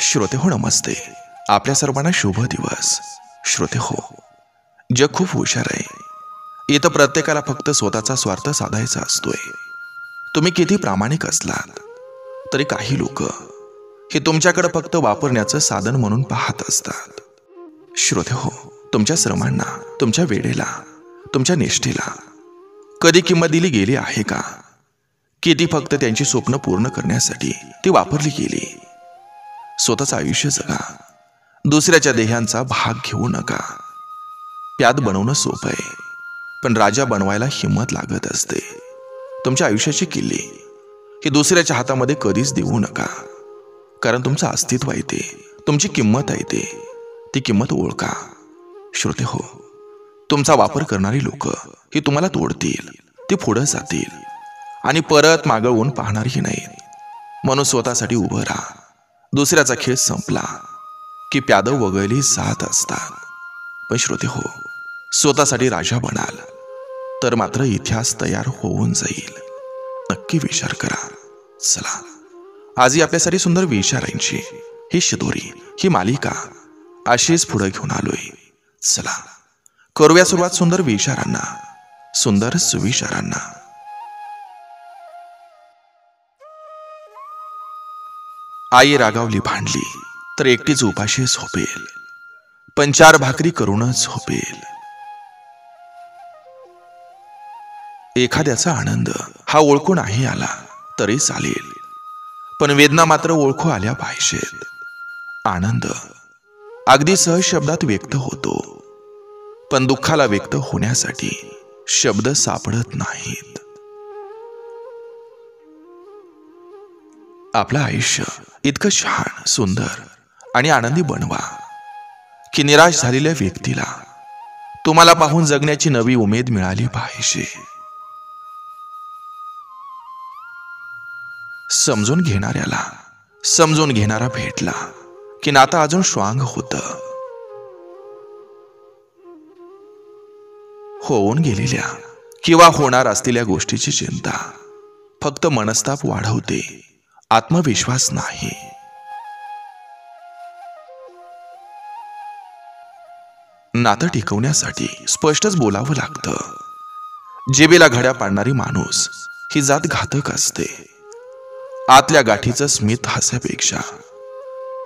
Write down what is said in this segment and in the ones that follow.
श्रोते हो, नमस्ते. आपल्या सर्वांना शुभ दिवस. श्रोते हो, जग खूप हुशार आहे. इथं प्रत्येकाला फक्त स्वतःचा स्वार्थ साधायचा असतोय. तुम्ही किती प्रामाणिक असलात तरी काही लोक हे तुमच्याकडे फक्त वापरण्याचं साधन म्हणून पाहत असतात. श्रोते हो, तुमच्या श्रमांना, तुमच्या वेळेला, तुमच्या निष्ठेला कधी किंमत दिली गेली आहे का? किती फक्त त्यांची स्वप्न पूर्ण करण्यासाठी ती वापरली गेली. स्वतःचं आयुष्य जगा, दुसऱ्याच्या देहांचा भाग घेऊ नका. प्याद बनवणं सोपं आहे, पण राजा बनवायला हिंमत लागत असते. तुमच्या आयुष्याची किल्ली ही दुसऱ्याच्या हातामध्ये कधीच देऊ नका, कारण तुमचं अस्तित्व आहे ते, तुमची किंमत आहे ते, ती किंमत ओळखा. श्रोते हो, तुमचा वापर करणारी लोक ही तुम्हाला तोडतील, ती पुढे जातील आणि परत मागवून पाहणारही नाहीत. म्हणून स्वतःसाठी उभं राहा. दुसऱ्याचा खेळ संपला की प्यादं वगळली जात असतात. पण श्रोते हो, स्वतःसाठी राजा बनाल तर मात्र इतिहास तयार होऊन जाईल. नक्की विचार करा. चला, आजही आपल्यासाठी सुंदर विचारांची ही शिदोरी, ही मालिका अशीच पुढे घेऊन आलोय. चला, करूया सुरुवात सुंदर विचारांना, सुंदर सुविचारांना. आई रागावली भांडली तर एकटीच उपाशी झोपेल, पण 4 भाकरी करूनच झोपेल. एखाद्याचा आनंद हा ओळखून नाही आला तरी चालेल, पण वेदना मात्र ओळखू आल्या पाहिजेत. आनंद अगदी सहज शब्दात व्यक्त होतो, पण दुःखाला व्यक्त होण्यासाठी शब्द सापडत नाहीत. आपलं आयुष्य इतकं छान, सुंदर आणि आनंदी बनवा की निराश झालेल्या व्यक्तीला तुम्हाला पाहून जगण्याची नवी उमेद मिळाली पाहिजे. समजून घेणाऱ्याला समजून घेणारा भेटला की नातं अजून स्ट्रॉंग होतं. होऊन गेलेल्या किंवा होणार असलेल्या गोष्टीची चिंता फक्त मनस्ताप वाढवते, आत्मविश्वास नाही. नातं टिकवण्यासाठी स्पष्टच बोलावं लागतं. जिभेला घड्या पाडणारी माणूस ही जात घातक असते. आतल्या गाठीचं स्मित हास्यापेक्षा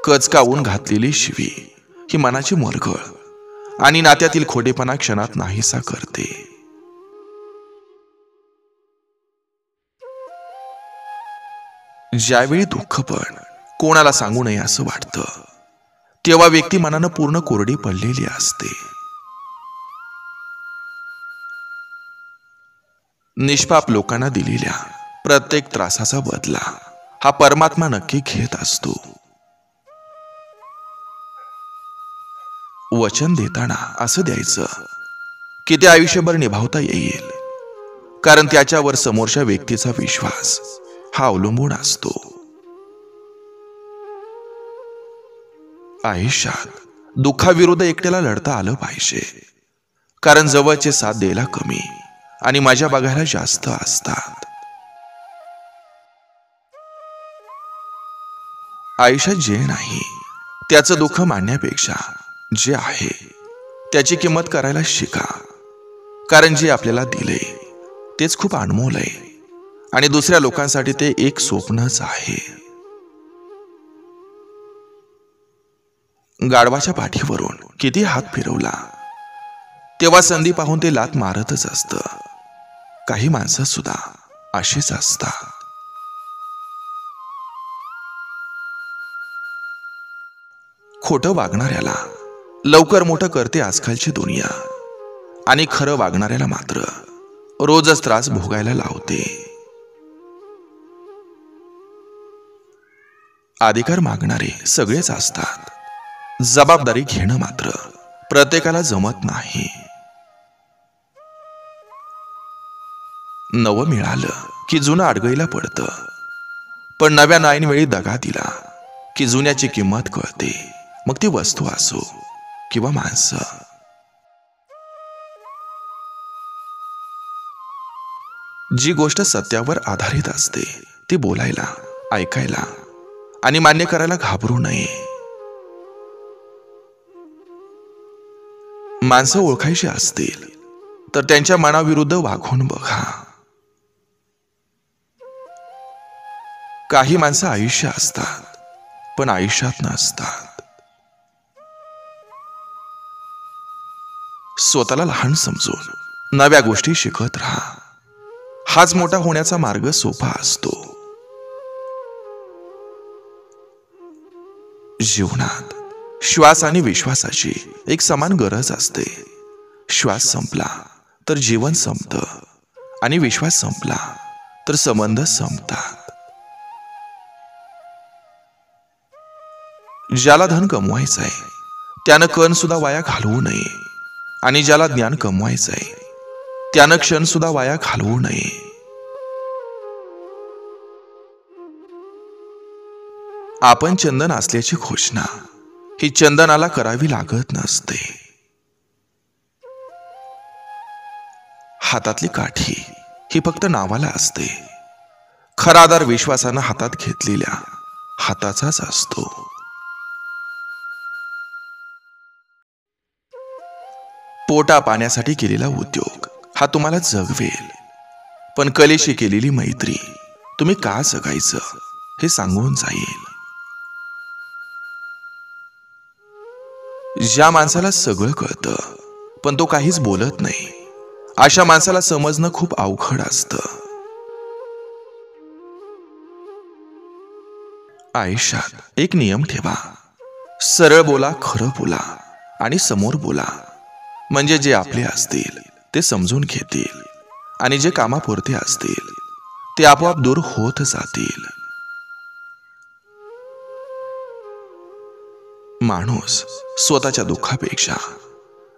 कचकावून घातलेली शिवी ही मनाची मरगळ आणि नात्यातील खोटेपणा क्षणात नाहीसा करते. ज्यावेळी दुःख पण कोणाला सांगू नये असं वाटतं, तेव्हा व्यक्ती मनानं पूर्ण कोरडी पडलेली असते. निष्पाप लोकांना दिलेल्या प्रत्येक त्रासाचा बदला हा परमात्मा नक्की घेत असतो. वचन देताना असं द्यायचं की ते आयुष्यभर निभावता येईल, कारण त्याच्यावर समोरच्या व्यक्तीचा विश्वास हा अवलंबून असतो. आयुष्यात दुःखाविरुद्ध एकट्याला लढता आलं पाहिजे, कारण जवळचे साथ द्यायला कमी आणि मजा बघायला जास्त असतात. आयुष्यात जे नाही त्याचं दुःख मानण्यापेक्षा जे आहे त्याची किंमत करायला शिका, कारण जे आपल्याला दिले तेच खूप अनमोल आहे आणि दुसऱ्या लोकांसाठी ते एक स्वप्नच आहे. गाढवाच्या पाठीवरून किती हात फिरवला तेव्हा संधी पाहून ते लात मारतच असतं. काही माणसं सुद्धा अशीच असतात. खोटं वागणाऱ्याला लवकर मोठं करते आजकालची दुनिया, आणि खरं वागणाऱ्याला मात्र रोजच त्रास भोगायला लावते. अधिकार मागणारे सगळेच असतात, जबाबदारी घेणं मात्र प्रत्येकाला जमत नाही. नवं मिळालं की जुनं अडगळीला पडतं, पण नव्या ऐनवेळी दगा दिला की जुन्याची किंमत कळते, मग ती वस्तू असो किंवा माणसं. जी गोष्ट सत्यावर आधारित असते ती बोलायला, ऐकायला आणि मान्य करायला घाबरू नये. माणसं ओळखायची असतील तर त्यांच्या मनाविरुद्ध वागून बघा. काही माणसं आयुष्य असतात पण आयुष्यात नसतात. स्वतःला लहान समजून नव्या गोष्टी शिकत राहा. हाच मोठा होण्याचा मार्ग सोपा असतो. जीवनात श्वास आणि विश्वासाची एक समान गरज असते. श्वास संपला तर जीवन संपतं आणि विश्वास संपला तर संबंध संपतात. ज्याला धन कमवायचंय त्यानं कण सुद्धा वाया घालवू नये आणि ज्याला ज्ञान कमवायचंय त्यानं क्षण सुद्धा वाया घालवू नये. आपण चंदन असल्याची घोषणा ही चंदनाला करावी लागत नसते. हातातली काठी ही फक्त नावाला असते. खरा आधार विश्वासानं हातात घेतलेल्या हाताचाच असतो. पोटा पाण्यासाठी केलेला उद्योग हा तुम्हाला जगवेल, पण कलेशी केलेली मैत्री तुम्ही का जगायचं हे सांगून जाईल. ज्या माणसाला सगळं कळतं पण तो काहीच बोलत नाही, अशा माणसाला समजणं खूप अवघड असतं. आयुष्यात एक नियम ठेवा. सरळ बोला, खरं बोला आणि समोर बोला. म्हणजे जे आपले असतील ते समजून घेतील आणि जे कामापुरते असतील ते आपोआप दूर होत जातील. माणूस स्वतःच्या दुःखापेक्षा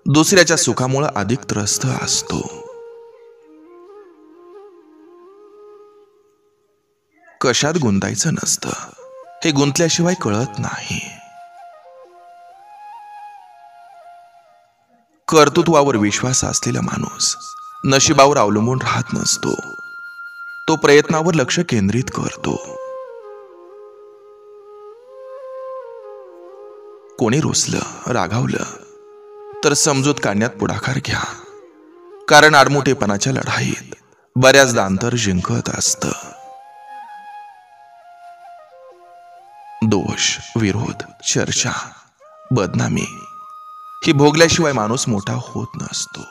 दुसऱ्याच्या सुखामुळे अधिक त्रस्त असतो. कशात गुंतायचं नसतं हे गुंतल्याशिवाय कळत नाही. कर्तृत्वावर विश्वास असलेला माणूस नशिबावर अवलंबून राहत नसतो. तो प्रयत्नावर लक्ष केंद्रित करतो. कोणी रुसलं, रागावलं तर समजूत काढण्यात पुढाकार घ्या, कारण आडमुठेपणाच्या लढाईत बऱ्याचदा अंतर जिंकत असतं. दोष, विरोध, चर्चा, बदनामी ही भोगल्याशिवाय माणूस मोठा होत नसतो.